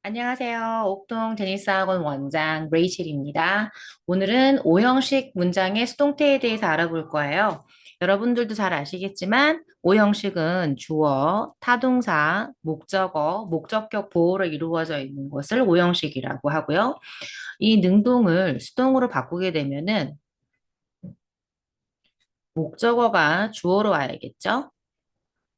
안녕하세요. 옥동 테니스학원 원장 레이첼입니다. 오늘은 오형식 문장의 수동태에 대해서 알아볼 거예요. 여러분들도 잘 아시겠지만 오형식은 주어, 타동사, 목적어, 목적격 보호로 이루어져 있는 것을 오형식이라고 하고요. 이 능동을 수동으로 바꾸게 되면은 목적어가 주어로 와야겠죠?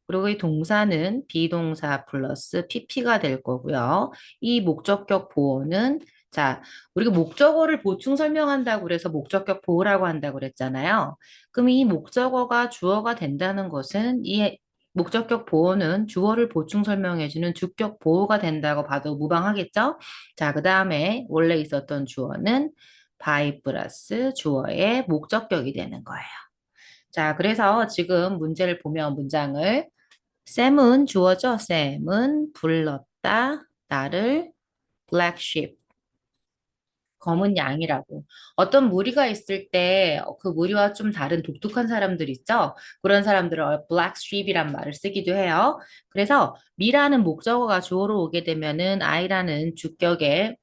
그리고 이 동사는 비동사 플러스 PP가 될 거고요. 이 목적격 보호는 자, 우리가 목적어를 보충 설명한다고 그래서 목적격 보호라고 한다고 그랬잖아요. 그럼 이 목적어가 주어가 된다는 것은 이 목적격 보호는 주어를 보충 설명해주는 주격 보호가 된다고 봐도 무방하겠죠? 자, 그 다음에 원래 있었던 주어는 by 플러스 주어의 목적격이 되는 거예요. 자, 그래서 지금 문제를 보면 문장을 샘은 주어죠. 샘은 불렀다. 나를 black sheep. 검은 양이라고. 어떤 무리가 있을 때 그 무리와 좀 다른 독특한 사람들 있죠? 그런 사람들을 black sheep이란 말을 쓰기도 해요. 그래서 미라는 목적어가 주어로 오게 되면은 I라는 주격의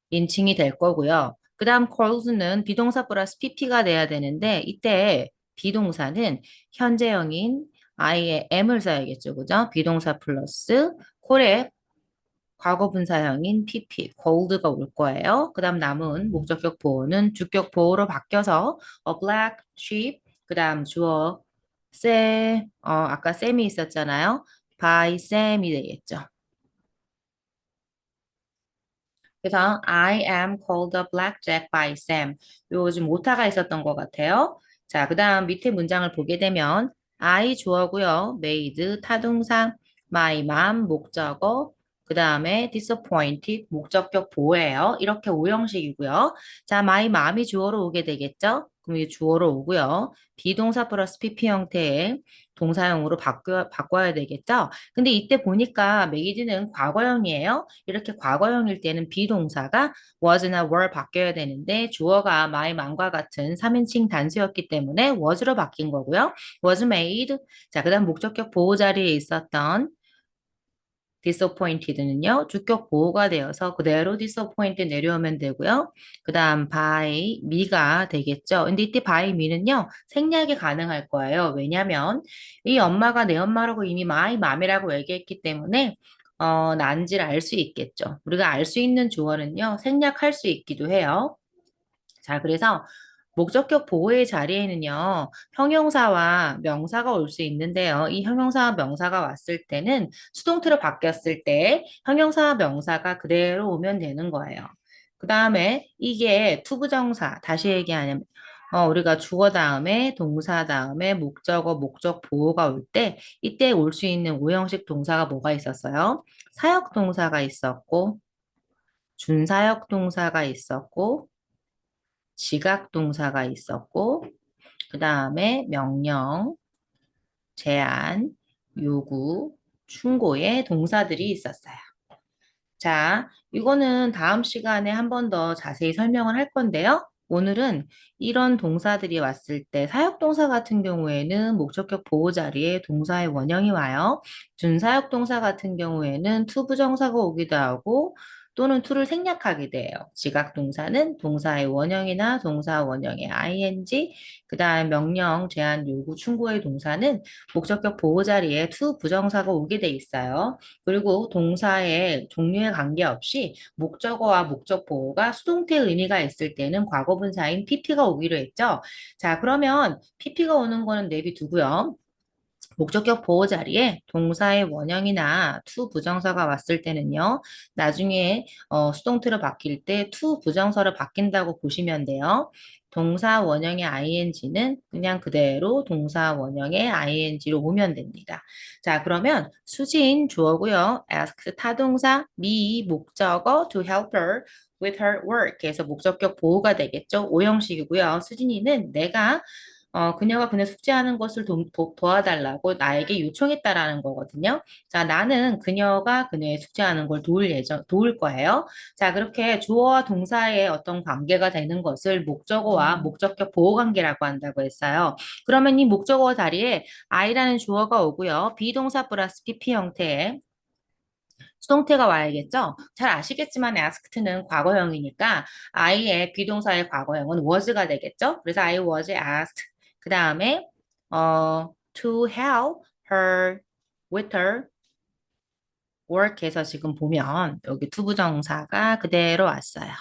인칭이 될 거고요. 그 다음 calls는 비동사 플러스 PP가 돼야 되는데 이때 비동사는 현재형인 I의 M을 써야겠죠. 그죠? 비동사 플러스 call의 과거분사형인 PP, cold가 올 거예요. 그 다음 남은 목적격 보호는 주격 보호로 바뀌어서 a black sheep, 그 다음 주어 아까 쌤이 있었잖아요. by Sam이 되겠죠. 그래서 I am called a blackjack by Sam. 요즘 오타가 있었던 것 같아요. 자, 그 다음 밑에 문장을 보게 되면 I 주어고요. made 타동사, my mom 목적어, 그 다음에 disappointed 목적격 보호예요. 이렇게 오형식이고요. 자, my mom이 주어로 오게 되겠죠? 그럼 이 주어로 오고요. 비동사 플러스 PP 형태의 동사형으로 바꿔야 되겠죠? 근데 이때 보니까 made는 과거형이에요. 이렇게 과거형일 때는 비동사가 was나 were 바뀌어야 되는데 주어가 my mom과 같은 3인칭 단수였기 때문에 was로 바뀐 거고요. was made. 자, 그다음 목적격 보호 자리에 있었던 disappointed는요. 주격 보호가 되어서 그대로 disappointed 내려오면 되고요. 그 다음 by me가 되겠죠. 근데 이때 by me는요. 생략이 가능할 거예요. 왜냐면 이 엄마가 내 엄마라고 이미 my mom이라고 얘기했기 때문에 난지를 알 수 있겠죠. 우리가 알 수 있는 주어는요. 생략할 수 있기도 해요. 자, 그래서 목적격 보호의 자리에는요, 형용사와 명사가 올 수 있는데요. 이 형용사와 명사가 왔을 때는 수동태로 바뀌었을 때 형용사와 명사가 그대로 오면 되는 거예요. 그 다음에 이게 투부정사, 다시 얘기하면, 우리가 주어 다음에 동사 다음에 목적어, 목적 보호가 올 때, 이때 올 수 있는 오형식 동사가 뭐가 있었어요? 사역 동사가 있었고, 준사역 동사가 있었고, 지각 동사가 있었고, 그 다음에 명령, 제안, 요구, 충고의 동사들이 있었어요. 자, 이거는 다음 시간에 한 번 더 자세히 설명을 할 건데요. 오늘은 이런 동사들이 왔을 때 사역동사 같은 경우에는 목적격 보호 자리에 동사의 원형이 와요. 준사역 동사 같은 경우에는 투부정사가 오기도 하고 또는 투를 생략하게 돼요. 지각동사는 동사의 원형이나 동사 원형의 ing, 그 다음 명령, 제한, 요구, 충고의 동사는 목적격 보호 자리에 투 부정사가 오게 돼 있어요. 그리고 동사의 종류에 관계없이 목적어와 목적 보호가 수동태 의미가 있을 때는 과거분사인 PP가 오기로 했죠. 자, 그러면 PP가 오는 거는 내비두고요. 목적격 보호 자리에 동사의 원형이나 to 부정사가 왔을 때는요. 나중에 수동태로 바뀔 때 to 부정사로 바뀐다고 보시면 돼요. 동사 원형의 ing는 그냥 그대로 동사 원형의 ing로 오면 됩니다. 자, 그러면 수진 주어고요. ask 타동사, me 목적어 to help her with her work 해서 목적격 보호가 되겠죠. 오형식이고요. 수진이는 내가 그녀가 그녀 숙제하는 것을 도와달라고 나에게 요청했다라는 거거든요. 자, 나는 그녀가 그녀의 숙제하는 걸 도울 거예요. 자, 그렇게 주어와 동사의 어떤 관계가 되는 것을 목적어와 목적격 보호 관계라고 한다고 했어요. 그러면 이 목적어 자리에 I라는 주어가 오고요. 비동사 플러스 PP 형태의 수동태가 와야겠죠? 잘 아시겠지만 asked는 과거형이니까 I의 비동사의 과거형은 was가 되겠죠? 그래서 I was asked. 그 다음에 to help her with her work에서 지금 보면 여기 투부정사가 그대로 왔어요.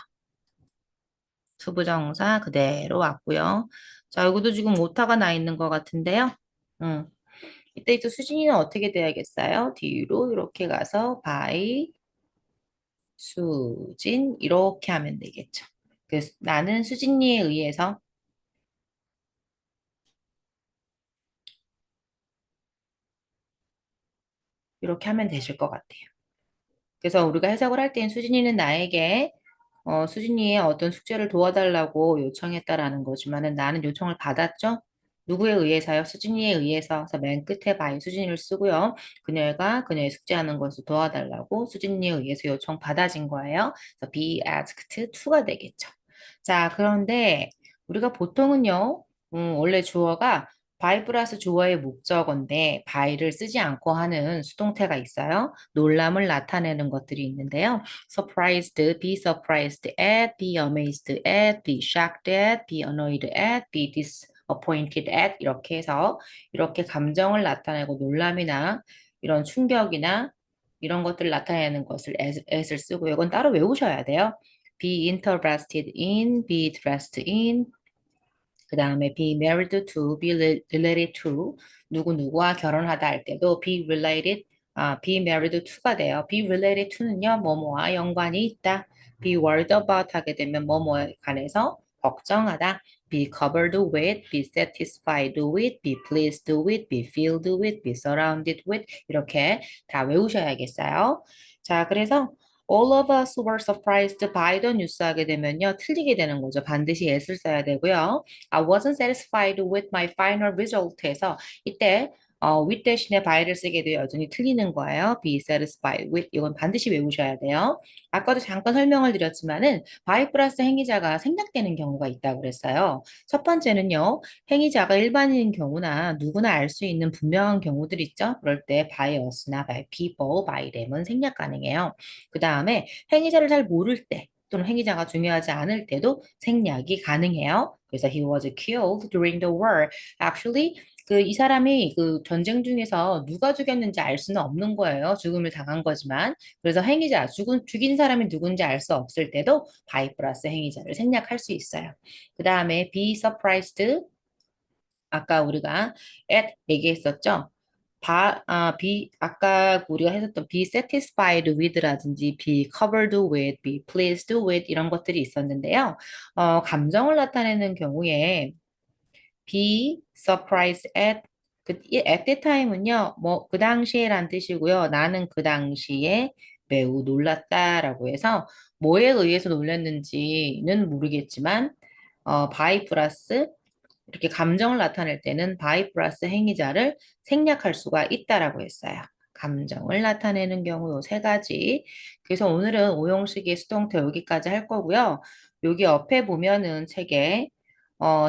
투부정사 그대로 왔고요. 자, 여기도 지금 오타가 나 있는 것 같은데요. 음. 이때 또 수진이는 어떻게 돼야겠어요? 뒤로 이렇게 가서 by 수진 이렇게 하면 되겠죠. 그래서 나는 수진이에 의해서 이렇게 하면 되실 것 같아요. 그래서 우리가 해석을 할 때는 수진이는 나에게 수진이의 어떤 숙제를 도와달라고 요청했다라는 거지만은 나는 요청을 받았죠. 누구에 의해서요? 수진이에 의해서. 그래서 맨 끝에 바이 수진이를 쓰고요. 그녀가 그녀의 숙제하는 것을 도와달라고 수진이에 의해서 요청 받아진 거예요. 그래서 be asked to가 되겠죠. 자, 그런데 우리가 보통은요, 원래 주어가 by 플러스 주어의 목적어인데 by를 쓰지 않고 하는 수동태가 있어요. 놀람을 나타내는 것들이 있는데요. surprised, be surprised at, be amazed at, be shocked at, be annoyed at, be disappointed at 이렇게 해서 이렇게 감정을 나타내고 놀람이나 이런 충격이나 이런 것들을 나타내는 것을 at을 쓰고 이건 따로 외우셔야 돼요. be interested in, be dressed in, 그 다음에 be married to, be related to, 누구누구와 결혼하다 할 때도 be related, be married to가 돼요. be related to는요, 뭐뭐와 연관이 있다. be worried about 하게 되면 뭐뭐에 관해서 걱정하다. be covered with, be satisfied with, be pleased with, be filled with, be surrounded with 이렇게 다 외우셔야겠어요. 자, 그래서 all of us were surprised by the news 하게 되면요, 틀리게 되는 거죠. 반드시 s를 써야 되고요. I wasn't satisfied with my final result에서 이때 with 대신에 by를 쓰게 되어 여전히 틀리는 거예요. be satisfied with 이건 반드시 외우셔야 돼요. 아까도 잠깐 설명을 드렸지만은 by 플러스 행위자가 생략되는 경우가 있다고 그랬어요. 첫 번째는요. 행위자가 일반인인 경우나 누구나 알 수 있는 분명한 경우들 있죠. 그럴 때 by us나 by people, by them은 생략 가능해요. 그 다음에 행위자를 잘 모를 때 또는 행위자가 중요하지 않을 때도 생략이 가능해요. 그래서 he was killed during the war. Actually, 이 사람이 그 전쟁 중에서 누가 죽였는지 알 수는 없는 거예요. 죽음을 당한 거지만. 그래서 행위자, 죽인 사람이 누군지 알 수 없을 때도 by 플러스 행위자를 생략할 수 있어요. 그 다음에 be surprised. 아까 우리가 at 얘기했었죠. 아까 우리가 했었던 be satisfied with라든지 be covered with, be pleased with 이런 것들이 있었는데요. 감정을 나타내는 경우에 be surprised at 이 at that time은요, 뭐 그 당시에란 뜻이고요. 나는 그 당시에 매우 놀랐다라고 해서 뭐에 의해서 놀랐는지는 모르겠지만 by 플러스 이렇게 감정을 나타낼 때는 by 플러스 행위자를 생략할 수가 있다라고 했어요. 감정을 나타내는 경우 요 세 가지. 그래서 오늘은 오형식의 수동태 여기까지 할 거고요. 여기 옆에 보면은 책에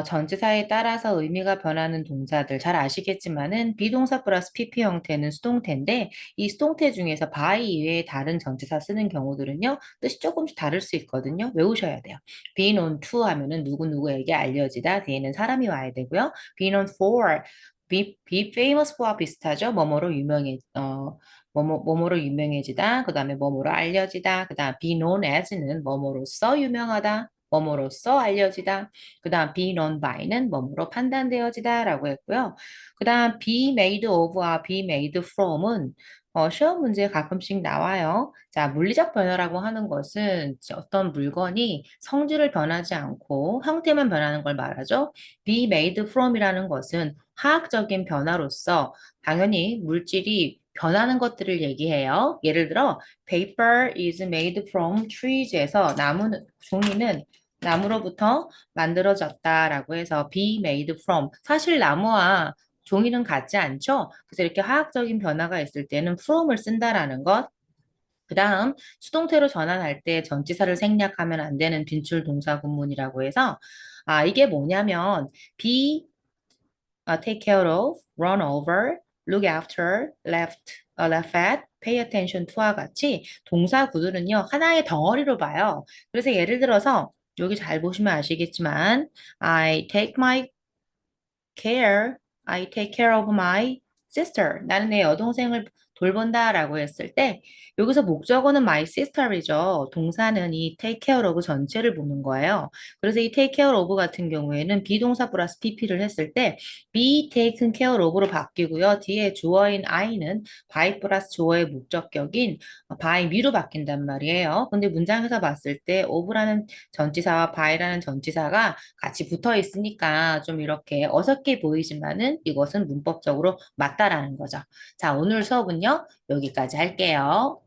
전치사에 따라서 의미가 변하는 동사들 잘 아시겠지만은 비동사 플러스 PP 형태는 수동태인데 이 수동태 중에서 by 이외에 다른 전치사 쓰는 경우들은요. 뜻이 조금씩 다를 수 있거든요. 외우셔야 돼요. be known to 하면은 누구누구에게 알려지다 뒤에는 사람이 와야 되고요. be known for be famous for 비슷하죠. 뭐뭐로 유명해지다. 그 다음에 뭐뭐로 알려지다. 그 다음 be known as는 뭐뭐로써 유명하다. 뭐뭐로써 알려지다. 그 다음 be known by는 뭐뭐로 판단되어지다라고 했고요. 그 다음 be made of와 be made from은 시험 문제에 가끔씩 나와요. 자, 물리적 변화라고 하는 것은 어떤 물건이 성질을 변하지 않고 형태만 변하는 걸 말하죠. be made from이라는 것은 화학적인 변화로서 당연히 물질이 변하는 것들을 얘기해요. 예를 들어 paper is made from trees에서 종이는 나무로부터 만들어졌다라고 해서 be made from 사실 나무와 종이는 같지 않죠? 그래서 이렇게 화학적인 변화가 있을 때는 from을 쓴다라는 것. 그 다음 수동태로 전환할 때 전치사를 생략하면 안 되는 빈출 동사 구문이라고 해서 이게 뭐냐면 be take care of, run over, look after, laugh at, pay attention to와 같이 동사 구조는요, 하나의 덩어리로 봐요. 그래서 예를 들어서 여기 잘 보시면 아시겠지만 I take my care, I take care of my sister. 나는 내 여동생을 돌본다 라고 했을 때 여기서 목적어는 my sister이죠. 동사는 이 take care of 전체를 보는 거예요. 그래서 이 take care of 같은 경우에는 비동사 플러스 pp를 했을 때 be taken care of로 바뀌고요. 뒤에 주어인 I는 by 플러스 주어의 목적격인 by me로 바뀐단 말이에요. 근데 문장에서 봤을 때 of라는 전치사와 by라는 전치사가 같이 붙어 있으니까 좀 이렇게 어색해 보이지만은 이것은 문법적으로 맞다라는 거죠. 자, 오늘 수업은요, 여기까지 할게요.